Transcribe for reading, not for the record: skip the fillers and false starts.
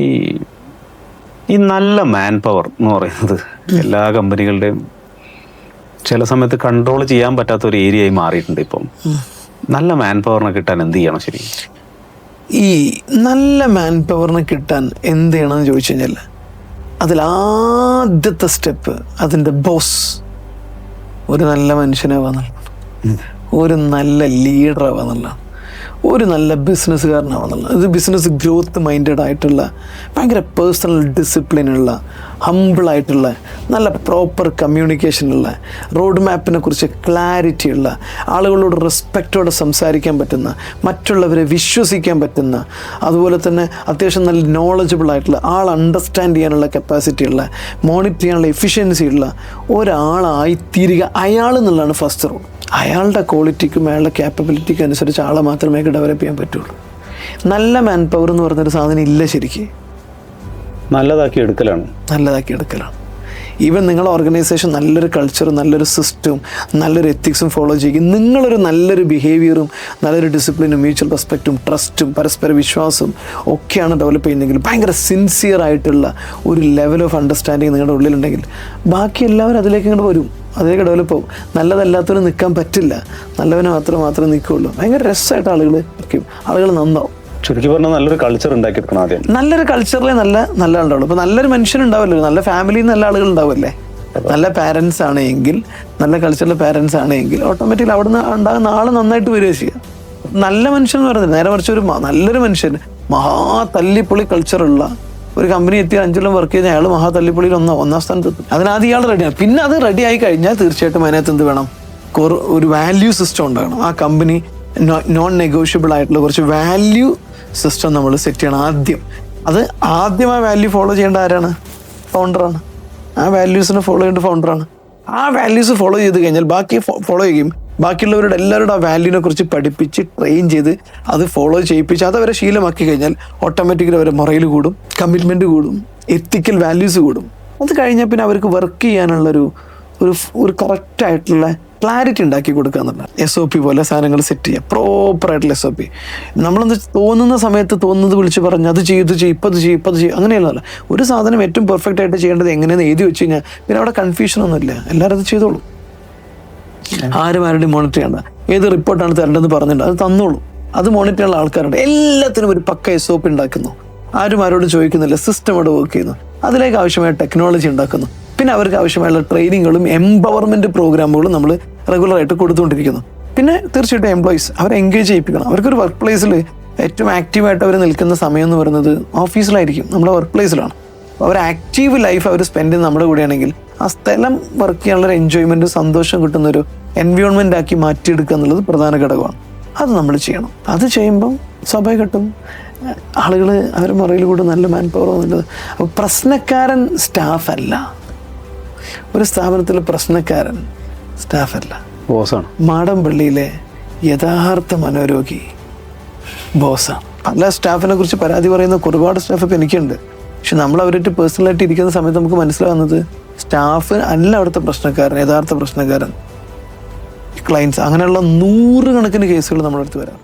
ഈ ഈ നല്ല മാൻ പവർ എന്ന് പറയുന്നത് എല്ലാ കമ്പനികളുടെയും ചില സമയത്ത് കൺട്രോൾ ചെയ്യാൻ പറ്റാത്ത ഒരു ഏരിയയായി മാറിയിട്ടുണ്ട്. ഇപ്പം നല്ല മാൻ പവറിനെ കിട്ടാൻ എന്ത് ചെയ്യണം? ശരി, ഈ നല്ല മാൻ പവറിനെ കിട്ടാൻ എന്ത് ചെയ്യണമെന്ന് ചോദിച്ചു കഴിഞ്ഞാൽ അതിലാദ്യത്തെ സ്റ്റെപ്പ് അതിൻ്റെ ബോസ് ഒരു നല്ല മനുഷ്യനാവാന്നുള്ളതാണ്, ഒരു നല്ല ലീഡറാവാന്നുള്ളതാണ്, ഒരു നല്ല ബിസിനസ്സുകാരനാവുന്നുള്ളത്. ഇത് ബിസിനസ് ഗ്രോത്ത് മൈൻഡഡ് ആയിട്ടുള്ള, ഭയങ്കര പേഴ്സണൽ ഡിസിപ്ലിനുള്ള, ഹംബിളായിട്ടുള്ള, നല്ല പ്രോപ്പർ കമ്മ്യൂണിക്കേഷനുള്ള, റോഡ് മാപ്പിനെ കുറിച്ച് ക്ലാരിറ്റി ഉള്ള, ആളുകളോട് റെസ്പെക്റ്റോടെ സംസാരിക്കാൻ പറ്റുന്ന, മറ്റുള്ളവരെ വിശ്വസിക്കാൻ പറ്റുന്ന, അതുപോലെ തന്നെ അത്യാവശ്യം നല്ല നോളജബിൾ ആയിട്ടുള്ള, ആൾ അണ്ടർസ്റ്റാൻഡ് ചെയ്യാനുള്ള കപ്പാസിറ്റി ഉള്ള, മോണിറ്റർ ചെയ്യാനുള്ള എഫിഷ്യൻസി ഉള്ള ഒരാളായി തീരുക അയാൾ എന്നുള്ളതാണ് ഫസ്റ്റ് റൂൾ. അയാളുടെ ക്വാളിറ്റിക്കും അയാളുടെ ക്യാപ്പബിലിറ്റിക്കും അനുസരിച്ച് ആളെ മാത്രമേ ഡെവലപ്പ് ചെയ്യാൻ പറ്റുള്ളൂ. നല്ല മാൻ പവർ എന്ന് പറഞ്ഞൊരു സാധനം ഇല്ല. ശരിക്കും നല്ലതാക്കി എടുക്കലാണ്. ഈവൻ നിങ്ങളുടെ ഓർഗനൈസേഷൻ നല്ലൊരു കൾച്ചറും നല്ലൊരു സിസ്റ്റവും നല്ലൊരു എത്തിക്സും ഫോളോ ചെയ്യുകയും നിങ്ങളൊരു നല്ലൊരു ബിഹേവിയറും നല്ലൊരു ഡിസിപ്ലിനും മ്യൂച്വൽ റെസ്പെക്റ്റും ട്രസ്റ്റും പരസ്പര വിശ്വാസവും ഒക്കെയാണ് ഡെവലപ്പ് ചെയ്യുന്നതെങ്കിൽ, ഭയങ്കര സിൻസിയർ ആയിട്ടുള്ള ഒരു ലെവൽ ഓഫ് അണ്ടർസ്റ്റാൻഡിങ് നിങ്ങളുടെ ഉള്ളിലുണ്ടെങ്കിൽ ബാക്കി എല്ലാവരും അതിലേക്ക് ഇങ്ങോട്ട് വരും, അതിലേക്ക് ഡെവലപ്പ് ആവും. നല്ലതല്ലാത്തവന് നിൽക്കാൻ പറ്റില്ല, നല്ലവനെ മാത്രമേ നിൽക്കുകയുള്ളൂ. ഭയങ്കര രസമായിട്ട് ആളുകൾ നന്നാവും. ചുരുക്കി പറഞ്ഞാൽ നല്ലൊരു കൾച്ചർ ഉണ്ടാക്കിയെടുക്കണം ആദ്യം. നല്ലൊരു കൾച്ചറിലെ നല്ല ആളുണ്ടാവുള്ളൂ. ഇപ്പോൾ നല്ലൊരു മനുഷ്യനുണ്ടാവില്ലല്ലോ, നല്ല ഫാമിലിയിൽ നല്ല ആളുകൾ ഉണ്ടാവില്ലേ. നല്ല പാരൻസ് ആണെങ്കിൽ, നല്ല കൾച്ചറിലെ പാരൻസ് ആണെങ്കിൽ ഓട്ടോമാറ്റിക്കലി അവിടെ നിന്ന് ഉണ്ടാകുന്ന ആൾ നന്നായിട്ട് വരികയും ചെയ്യാം. നല്ല മനുഷ്യൻ എന്ന് പറയുന്നത് നേരെ മറിച്ച് നല്ലൊരു മനുഷ്യൻ തല്ലിപ്പൊളി കൾച്ചറുള്ള ഒരു കമ്പനി എത്തി 5 കൊല്ലം വർക്ക് ചെയ്ത് അയാൾ തല്ലിപ്പൊളിയിൽ ഒന്നാം സ്ഥാനത്തെത്തും. അതിനാദ്യം ഇയാൾ റെഡിയാണ്. പിന്നെ അത് റെഡി ആയി കഴിഞ്ഞാൽ തീർച്ചയായിട്ടും അതിനകത്ത് എന്ത് വേണം? ഒരു വാല്യൂ സിസ്റ്റം ഉണ്ടാകണം. ആ കമ്പനി നോൺ നെഗോഷ്യബിൾ ആയിട്ടുള്ള കുറച്ച് വാല്യൂ സിസ്റ്റം നമ്മൾ സെറ്റ് ചെയ്യണം ആദ്യം. അത് ആദ്യമായി വാല്യൂ ഫോളോ ചെയ്യേണ്ട ആരാണ്? ഫൗണ്ടറാണ്. ആ വാല്യൂസിനെ ഫോളോ ചെയ്യേണ്ട ഫൗണ്ടറാണ്. ആ വാല്യൂസ് ഫോളോ ചെയ്ത് കഴിഞ്ഞാൽ ബാക്കി ഫോളോ ചെയ്യും. ബാക്കിയുള്ളവരുടെ എല്ലാവരുടെ ആ വാല്യൂനെ കുറിച്ച് പഠിപ്പിച്ച് ട്രെയിൻ ചെയ്ത് അത് ഫോളോ ചെയ്യിപ്പിച്ച് അതവരെ ശീലമാക്കി കഴിഞ്ഞാൽ ഓട്ടോമാറ്റിക്കലി അവരെ മൊറയിൽ കൂടും, കമ്മിറ്റ്മെൻറ്റ് കൂടും, എത്തിക്കൽ വാല്യൂസ് കൂടും. അത് കഴിഞ്ഞാൽ പിന്നെ അവർക്ക് വർക്ക് ചെയ്യാനുള്ളൊരു കറക്റ്റായിട്ടുള്ള ക്ലാരിറ്റി ഉണ്ടാക്കി കൊടുക്കുക എന്നുള്ളത്. SOP പോലെ സാധനങ്ങൾ സെറ്റ് ചെയ്യുക, പ്രോപ്പറായിട്ടുള്ള SOP. നമ്മളെന്ത് തോന്നുന്ന സമയത്ത് തോന്നുന്നത് വിളിച്ച് പറഞ്ഞ് അത് ചെയ്യും, ഇപ്പത് ചെയ്യും അങ്ങനെയല്ല. ഒരു സാധനം ഏറ്റവും പെർഫെക്റ്റ് ആയിട്ട് ചെയ്യേണ്ടത് എങ്ങനെയെന്ന് എഴുതി വെച്ച് കഴിഞ്ഞാൽ പിന്നെ അവിടെ കൺഫ്യൂഷനൊന്നുമില്ല, എല്ലാവരും അത് ചെയ്തോളൂ. ആരുമാരുടെയും മോണിറ്റർ ചെയ്യേണ്ട, ഏത് റിപ്പോർട്ടാണ് തരേണ്ടതെന്ന് പറഞ്ഞിട്ടുണ്ട് അത് തന്നോളൂ. അത് മോണിറ്റർ ചെയ്യാനുള്ള ആൾക്കാരുണ്ട്. എല്ലാത്തിനും ഒരു പക്ക SOP ഉണ്ടാക്കുന്നു, ആരോടും ചോദിക്കുന്നില്ല, സിസ്റ്റം അവിടെ വർക്ക് ചെയ്യുന്നു, അതിലേക്ക് ആവശ്യമായ ടെക്നോളജി ഉണ്ടാക്കുന്നു. പിന്നെ അവർക്ക് ആവശ്യമായുള്ള ട്രെയിനിങ്ങുകളും എംപവർമെൻറ്റ് പ്രോഗ്രാമുകളും നമ്മൾ റെഗുലറായിട്ട് കൊടുത്തുകൊണ്ടിരിക്കുന്നു. പിന്നെ തീർച്ചയായിട്ടും എംപ്ലോയീസ് അവരെ എൻഗേജ് ചെയ്യിപ്പിക്കണം. അവർക്കൊരു വർക്ക് പ്ലേസിൽ ഏറ്റവും ആക്റ്റീവായിട്ട് അവർ നിൽക്കുന്ന സമയം എന്ന് പറയുന്നത് ഓഫീസിലായിരിക്കും, നമ്മുടെ വർക്ക് പ്ലേസിലാണ്. അവർ ആക്റ്റീവ് ലൈഫ് അവർ സ്പെൻഡ് ചെയ്യുന്ന നമ്മുടെ കൂടെയാണെങ്കിൽ ആ സ്ഥലം വർക്ക് ചെയ്യാനുള്ളൊരു എൻജോയ്മെൻറ്റ്, സന്തോഷം കിട്ടുന്നൊരു എൻവയോൺമെൻ്റ് ആക്കി മാറ്റിയെടുക്കുക എന്നുള്ളത് പ്രധാന ഘടകമാണ്. അത് നമ്മൾ ചെയ്യണം. അത് ചെയ്യുമ്പം സ്വാഭാവികമായിട്ടും ആളുകൾ അവർ മറയിൽ കൂടെ നല്ല മാൻ പവർ എന്നുള്ളത്. അപ്പോൾ പ്രശ്നക്കാരൻ സ്റ്റാഫല്ല, ഒരു സ്ഥാപനത്തിലെ പ്രശ്നക്കാരൻ സ്റ്റാഫല്ല, ബോസാണ്. മാടമ്പള്ളിയിലെ യഥാർത്ഥ മനോരോഗി ബോസാണ്. പല സ്റ്റാഫിനെ കുറിച്ച് പരാതി പറയുന്ന ഒരുപാട് സ്റ്റാഫൊക്കെ എനിക്കുണ്ട്. പക്ഷെ നമ്മൾ അവരായിട്ട് പേഴ്സണലായിട്ട് ഇരിക്കുന്ന സമയത്ത് നമുക്ക് മനസ്സിലാവുന്നത് സ്റ്റാഫ് അല്ല അവിടുത്തെ പ്രശ്നക്കാരൻ, യഥാർത്ഥ പ്രശ്നക്കാരൻ ക്ലയൻസ്. അങ്ങനെയുള്ള 100 കണക്കിന് കേസുകൾ നമ്മുടെ അടുത്ത് വരാം.